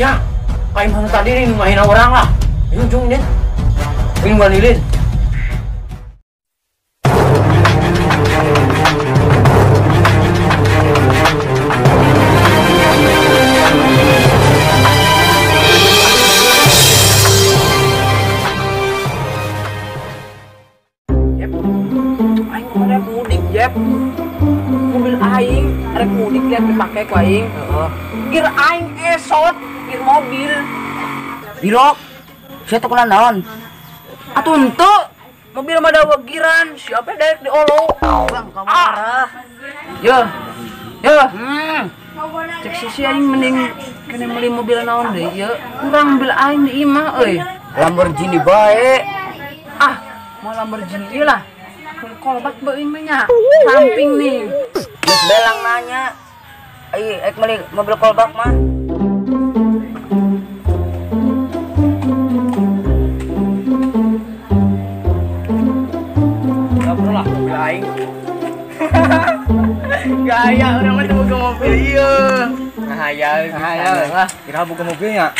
Ya, kayak mana tadi nih mahina orang lah. Ayo jom nih. Ingin balilin. Jep, mobil aing, arek mudik lihat dipakai ku aing. Gear aing esot, gear mobil. Bilok, saya tekunan naon? Atuh henteu, mobil mah da giran, siapa daek di olo. Bang, kamu marah. Ya. Cek sisi aing mending kena beli mobil naon deui ye. Kurang mobil aing di imah euy. Lamborghini bae. Ah, mau Lamborghini ieu lah. Kolbak beuing mah nya. Samping nih. Geus belang nanya. Ek meuli mobil kolbak mah. Gak perlu lah mobil aing. Gaya orang mah buka mobil iya. Ngahayal lah. Kira buka mobilnya.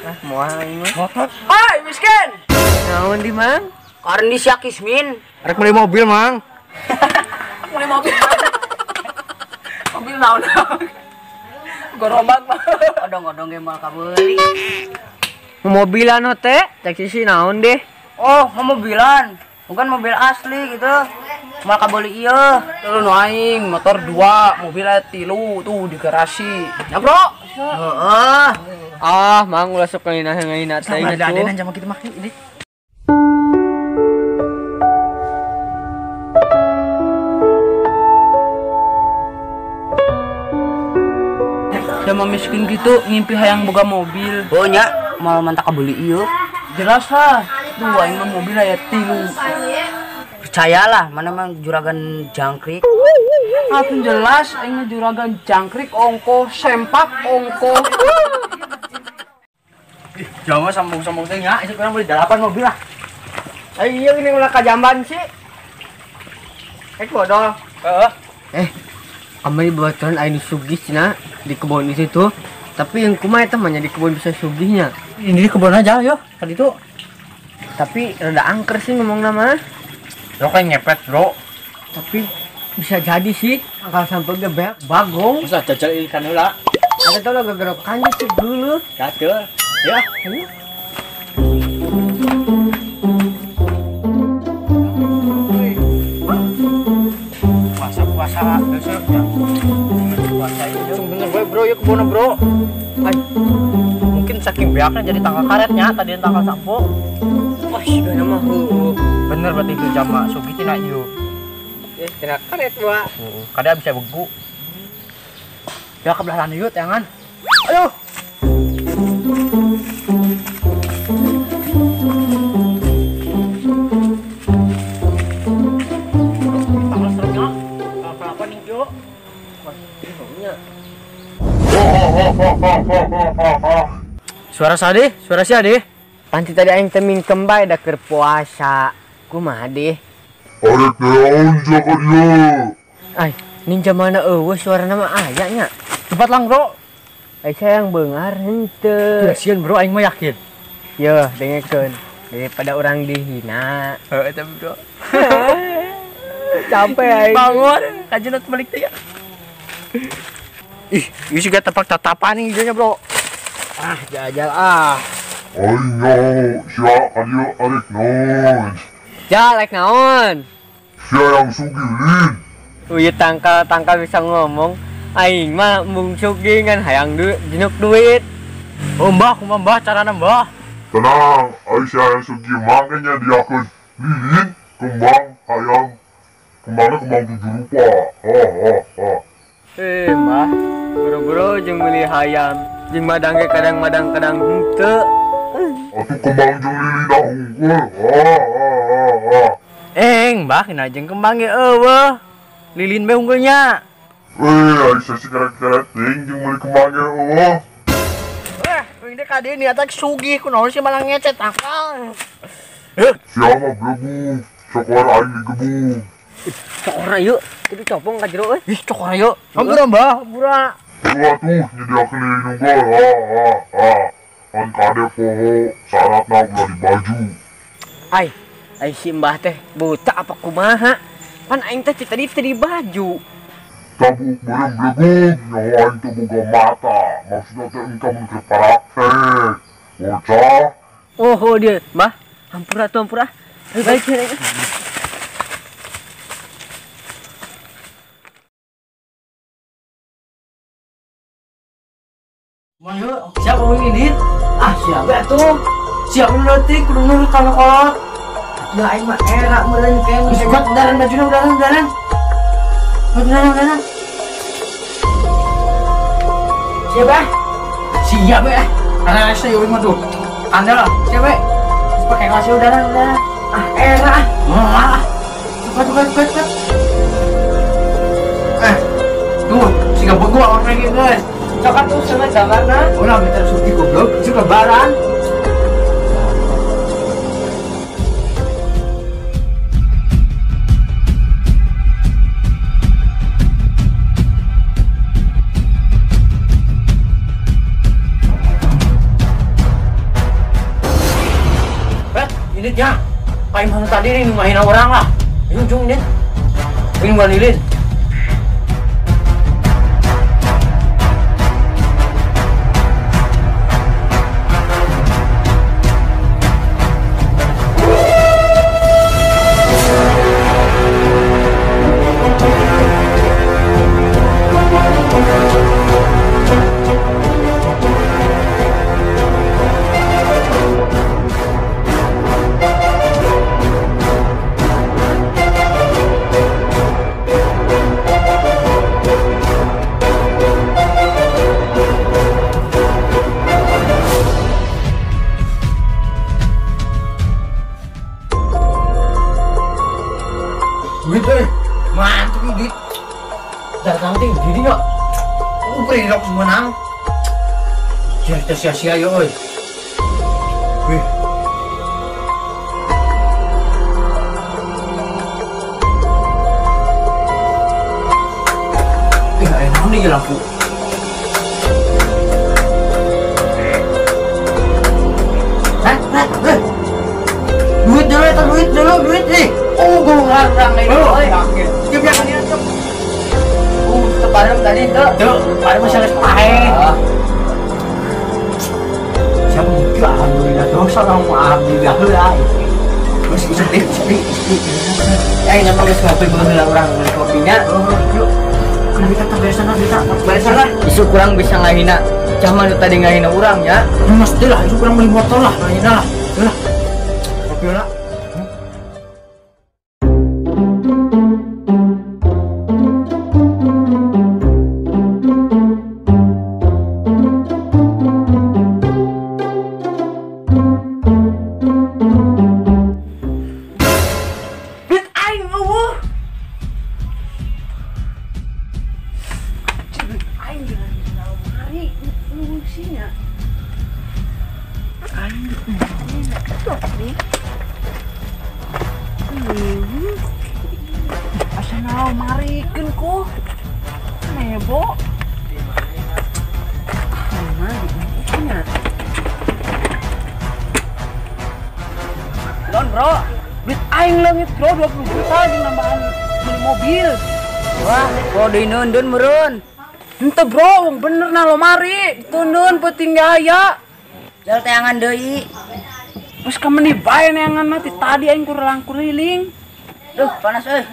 Lah mau aing mah. Motor. Hai, miskin. Naon di mang? Karena di Syakismin. Rek beli mobil mang. Mulai mobil. Mobil naon? Gerobak mah. Odong-odong ge moal kabeuli. Mobilan teh, cek sisi naon deh. Oh, mau mobilan. Bukan mobil asli gitu. Moal kabeuli ieu. Lu nu aing motor 2, mobilnya 3 tuh di garasi. Ya, Bro. Heeh. Ah, mang ulah sok ngina-ngina teh Sama ada gitu. adenan sama kita mah ini. Sama miskin gitu ngimpi hayang boga mobil. Oh nya, moal mantak kabeuli ieu. Jelas lah. Tuh aing mah mobil aya 3. Percayalah, mana mah juragan jangkrik. Atuh jelas aing mah juragan jangkrik ongko sempak ongko. Jangan sambung-sambung teh nya, isuk urang beli 8 mobil lah. Ayo ini ulah kajamban sih. Bodoh. Heeh. Kami buatan air sugih cina di kebun itu tuh. Tapi yang kumaha temannya di kebun bisa sugihnya. Ini di kebun aja yo tadi tuh. Tapi rada angker sih ngomong nama. Lo kan ngepet bro. Tapi bisa jadi sih angkal sampai gebek bagong. Bisa jajal ikan heula. Ada tau lo gegerok kanji sih dulu. Gatel. Ya, ayo. Puasa besoknya. Puasa itu. Bener gue bro, yuk kebun bro. Ay, mungkin saking beaknya jadi tanggal karetnya tadi tanggal sampo. Wah, sudah nama bener berarti itu jama sugi tina ieu. Tina karet gua. Kada bisa begu. Ya ke belahan yuk jangan. Ayo. Suara si Ade. Panti tadi aing teming kembali dah keur puasa. Kumaha deh? Arek naon jaga dia. Ay, ninja mana eueuh suarana mah aya nya. Cepat lang, Bro. Ay sayang beungar henteu. Kasian, Bro, aing mah yakin. Yo, dengekeun. Daripada orang dihina. Heeh, eta, Bro. Capek aing. Bangun, kajenot balik teh ya. Ih, ieu juga tapak-tatapan nih hidupnya, Bro. Ah, jajal ah. Aing nyaho, sia adio arek naon. Ja, like naon? Sia yang sugilin. Uy, tangkal bisa ngomong. Aing mah mung sugih ngan hayang jenuk duit. Oh, Mbah, kumaha Mbah carana Mbah? Tenang, aing sia yang sugih makanya diakeun lilin kembang hayang. Kembangnya kembang 7 rupa. Ha. Mbah, buru-buru jeung meuli hayam. Jeung madang ge kadang-kadang henteu. Atuh kembang jeung lilin ha. Mbah, kena jeung kembang ge eueuh. Lilin bae unggulnya. Aing sia sigeret-geret ting jeung meuli kembangnya eueuh. Ini kade ini atak sugih kunaon sih malah ngecet akal. Sia mah blebu, cokor aing digebuk. Cokora yuk, itu copong ka jero euy. Ih, cokora yuk. Hampura Mbah, hampura. Gua tuh nyediakan ini juga. Kan kade poho syaratnya udah di baju. Ai si Mbah teh buta apa kumaha? Pan aing teh tadi baju. Tabuk belum blegung, nyawa itu buka mata. Maksudnya teh engkau menuker praktek. Bocah. Oh dia, Mbah. Ampura tuh ampura. Baik ya. Mayo, siapa mau ngidit? Siapa tuh? Siapa nanti kudu nurut kalau kolot. Ya aing mah era meureun kayak geus dalan bajuna dalan. Dalan. Siapa? Siapa ya? Ana saya euy mah tuh. Anda lah, siapa? Pakai kasih dalan. Era. Cepat. Tuh, siga gua orang gitu, guys. Coba tuh sama gambarnya. Ulah minta suki goblok, itu lebaran. Ini ya, paling mana tadi nih ngomongin orang lah. Ini ujung ini. Ini bukan lilin. Duit mantap duit. Datang ting diri nggak? Berilok menang. Cerita sia-sia ya oi. Wih. Enak nih lampu. Duit dulu nih. Gue ngarang nih dulu. Coba yang ini tuh. Tepadam tadi tuh. Tepadam masalah pahit. Siapa juga alhamdulillah dosa orang alhamdulillah lah. Terus sepi. Nama guys kopi beli orang beli kopinya. Yuk. Kan kita tak biasa lah. Isu kurang bisa ngahina. Cuman tadi ngahina orang ya. Mestilah isu kurang beli motor lah ngahina lah. Udah. Kopi lah. Asal marikan ku nebo mana dibukunya don bro duit aing leungit bro 20 juta di nambahan beli mobil. Wah, kok dinundun meureun. Ente bro bener na lo mari ditundun peuting gaya Jal teangan deui. terus kamu nih bae neangan mati tadi aing kurang kuriling. Duh, panas euy.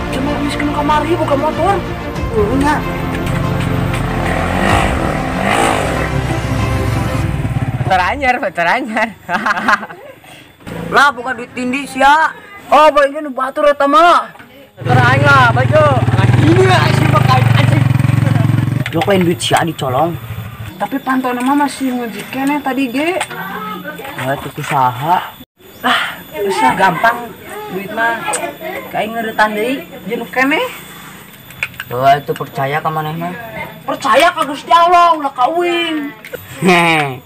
Cuma miskin kamari buka motor. Enggak. Motor anyar. Lah bukan duit tindis ya. Oh, baiknya nu batur eta mah. Motor aing lah, baju. Ini lah sih pakai anjing. Jok lain duit sia dicolong. Tapi pantauan mah masih ngejik keneh tadi ge. Wah, itu saha. Bisa gampang duit mah kayak ngeuretan deui jeung keneh. Wah, itu percaya ka maneh mah. percaya ke Gusti Allah ulah kawin. Hehe.